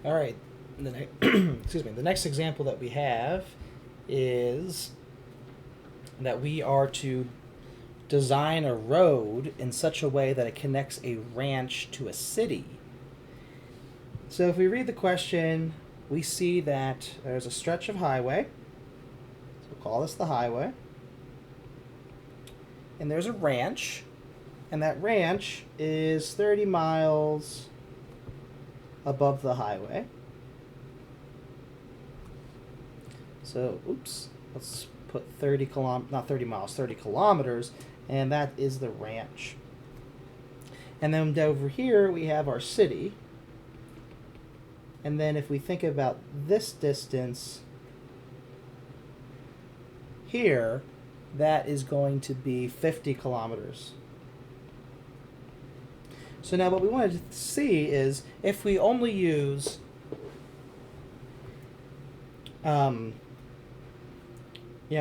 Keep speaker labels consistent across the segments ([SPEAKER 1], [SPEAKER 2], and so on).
[SPEAKER 1] All right. Excuse me. The next example that we have is that we are to design a road in such a way that it connects a ranch to a city. So if we read the question, we see that there's a stretch of highway. So we'll call this the highway. And there's a ranch. And that ranch is 30 miles above the highway. So, let's put 30 miles, 30 kilometers, and that is the ranch. And then over here we have our city. And then if we think about this distance here, that is going to be 50 kilometers. So now what we wanted to see is if we only use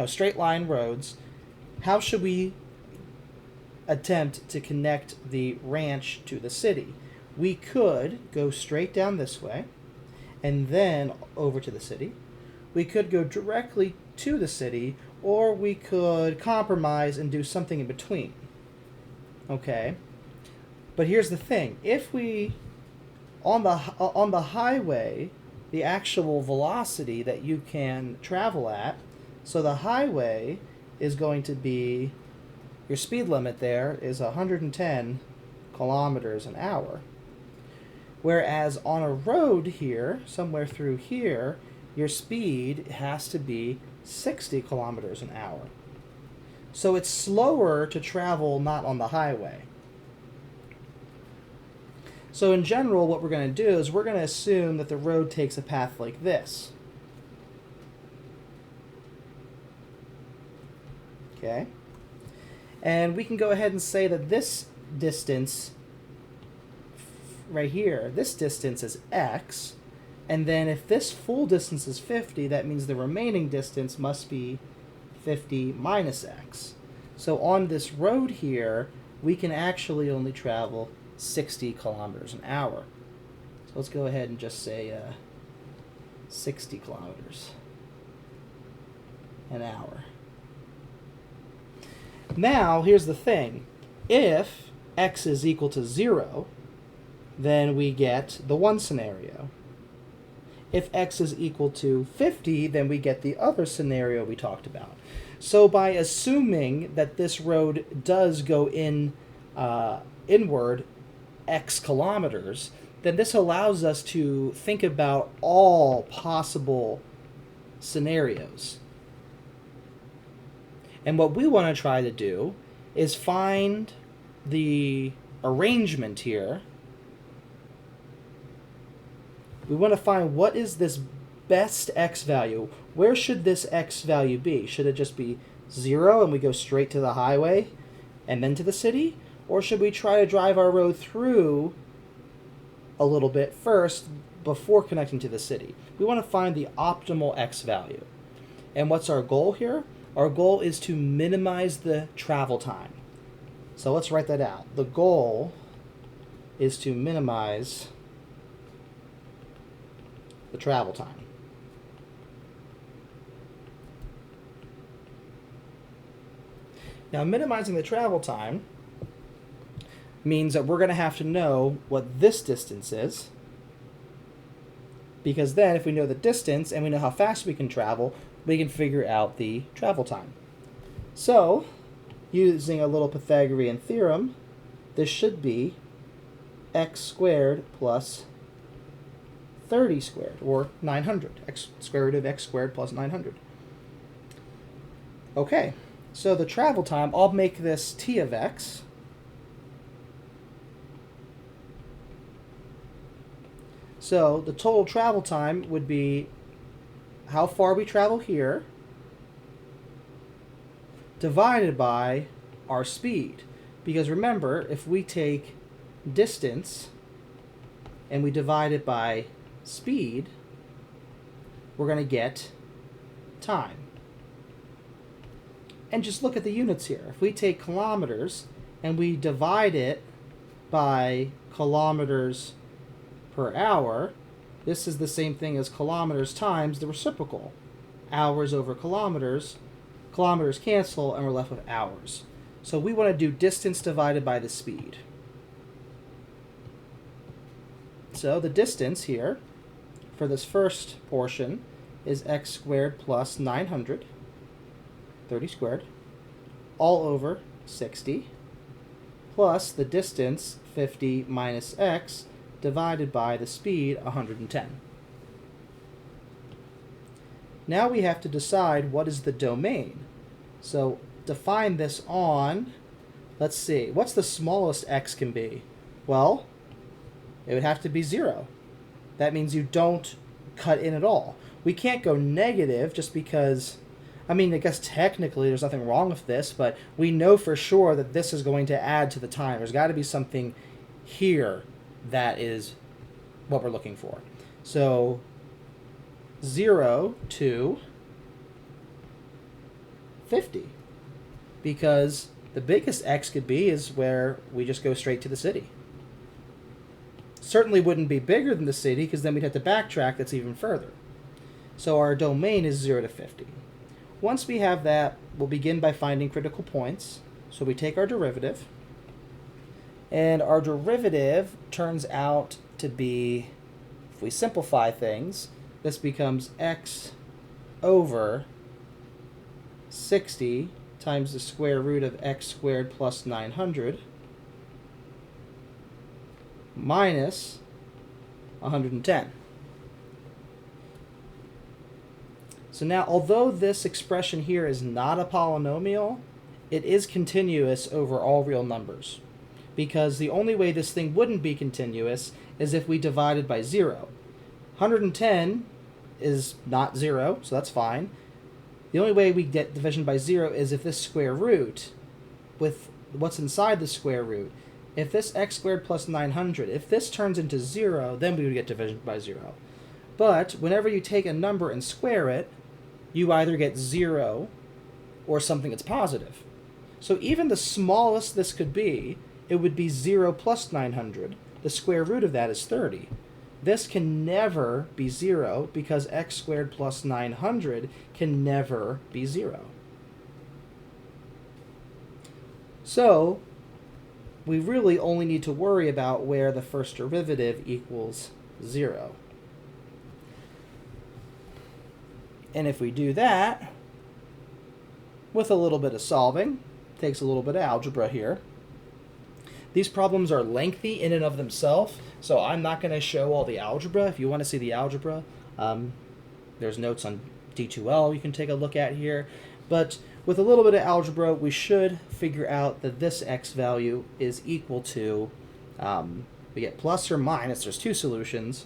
[SPEAKER 1] straight line roads, how should we attempt to connect the ranch to the city? We could go straight down this way and then over to the city. We could go directly to the city, or we could compromise and do something in between. Okay? But here's the thing. If we on the highway, the actual velocity that you can travel at, so the highway is going to be, your speed limit there is 110 kilometers an hour. Whereas on a road here, somewhere through here, your speed has to be 60 kilometers an hour. So it's slower to travel not on the highway. So in general, what we're going to do is we're going to assume that the road takes a path like this. Okay? And we can go ahead and say that this distance right here, this distance is x, and then if this full distance is 50, that means the remaining distance must be 50 minus x. So on this road here, we can actually only travel 60 kilometers an hour. So let's go ahead and just say 60 kilometers an hour. Now, here's the thing. If x is equal to 0, then we get the one scenario. If x is equal to 50, then we get the other scenario we talked about. So by assuming that this road does go inward x kilometers, then this allows us to think about all possible scenarios. And what we want to try to do is find the arrangement here. We want to find what is this best x value. Where should this x value be? Should it just be 0 and we go straight to the highway and then to the city? Or should we try to drive our road through a little bit first before connecting to the city? We want to find the optimal x value. And what's our goal here? Our goal is to minimize the travel time. So let's write that out. The goal is to minimize the travel time. Now, minimizing the travel time means that we're going to have to know what this distance is, because then if we know the distance and we know how fast we can travel, we can figure out the travel time. So, using a little Pythagorean theorem, this should be x squared plus 30 squared, or 900. X square root of x squared plus 900. Okay, so the travel time, I'll make this t of x. So the total travel time would be how far we travel here divided by our speed. Because remember, if we take distance and we divide it by speed, we're going to get time. And just look at the units here. If we take kilometers and we divide it by kilometers per hour, this is the same thing as kilometers times the reciprocal. Hours over kilometers. Kilometers cancel, and we're left with hours. So we want to do distance divided by the speed. So the distance here for this first portion is x squared plus 900, 30 squared, all over 60, plus the distance, 50 minus x, divided by the speed, 110. Now we have to decide what is the domain. So define this on, let's see, what's the smallest x can be? Well, it would have to be 0. That means you don't cut in at all. We can't go negative just because, I mean, I guess technically there's nothing wrong with this, but we know for sure that this is going to add to the time. There's got to be something here that is what we're looking for. So 0 to 50, because the biggest x could be is where we just go straight to the city. Certainly wouldn't be bigger than the city, because then we'd have to backtrack. That's even further. So our domain is 0 to 50. Once we have that, we'll begin by finding critical points. So we take our derivative, and our derivative turns out to be, if we simplify things, this becomes x over 60 times the square root of x squared plus 900 minus 110. So now, although this expression here is not a polynomial, it is continuous over all real numbers, because the only way this thing wouldn't be continuous is if we divided by 0. 110 is not 0, so that's fine. The only way we get division by 0 is if this square root, with what's inside the square root, if this x squared plus 900, if this turns into 0, then we would get division by 0. But whenever you take a number and square it, you either get 0 or something that's positive. So even the smallest this could be, it would be 0 plus 900. The square root of that is 30. This can never be 0 because x squared plus 900 can never be 0. So we really only need to worry about where the first derivative equals 0. And if we do that, with a little bit of solving, takes a little bit of algebra here. These problems are lengthy in and of themselves, so I'm not going to show all the algebra. If you want to see the algebra, there's notes on D2L you can take a look at here. But with a little bit of algebra, we should figure out that this x value is equal to, we get plus or minus, there's two solutions,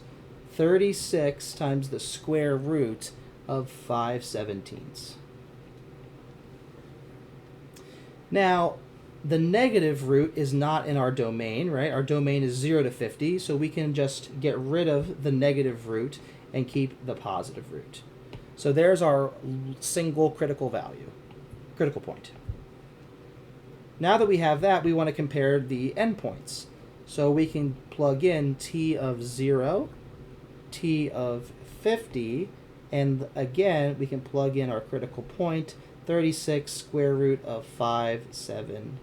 [SPEAKER 1] 36 times the square root of 5/17. Now, the negative root is not in our domain, right? Our domain is 0 to 50, so we can just get rid of the negative root and keep the positive root. So there's our single critical value, critical point. Now that we have that, we want to compare the endpoints. So we can plug in t of 0, t of 50, and again, we can plug in our critical point, 36 square root of 5/17.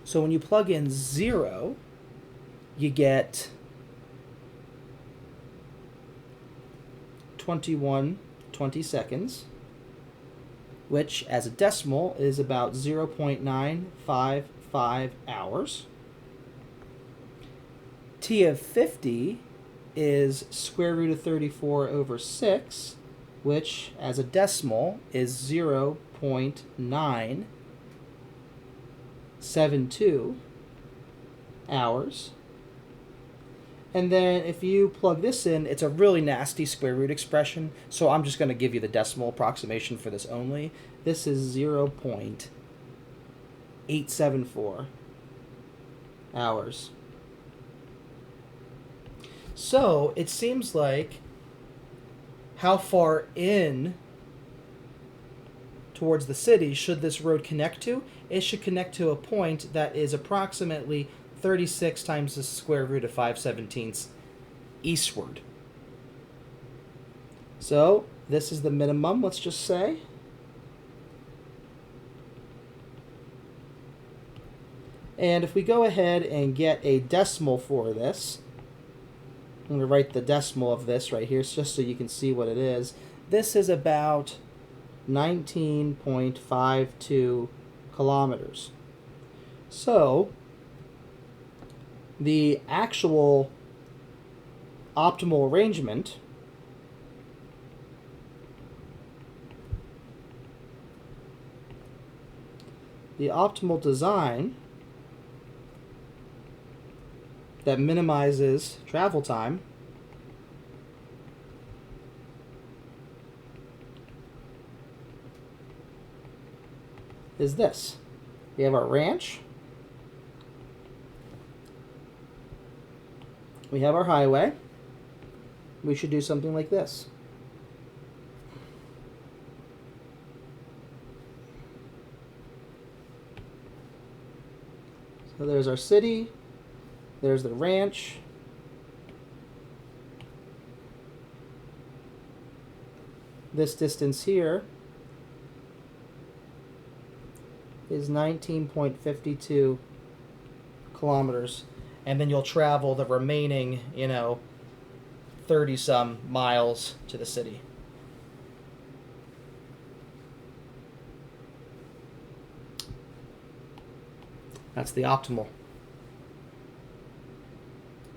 [SPEAKER 1] So when you plug in 0, you get 21/20 seconds, which as a decimal is about 0.955 hours. T of 50 is square root of 34 over 6, which as a decimal is 0.972 hours. And then if you plug this in, it's a really nasty square root expression, so I'm just going to give you the decimal approximation for this only. This is 0.874 hours. So it seems like how far in towards the city should this road connect to? It should connect to a point that is approximately 36 times the square root of 5/17 eastward. So this is the minimum, let's just say. And if we go ahead and get a decimal for this, I'm going to write the decimal of this right here just so you can see what it is. This is about 19.52 kilometers. So the actual optimal arrangement design that minimizes travel time is this. We have our ranch. We have our highway. We should do something like this. So there's our city. There's the ranch. This distance here is 19.52 kilometers. And then you'll travel the remaining, 30-some miles to the city. That's the optimal.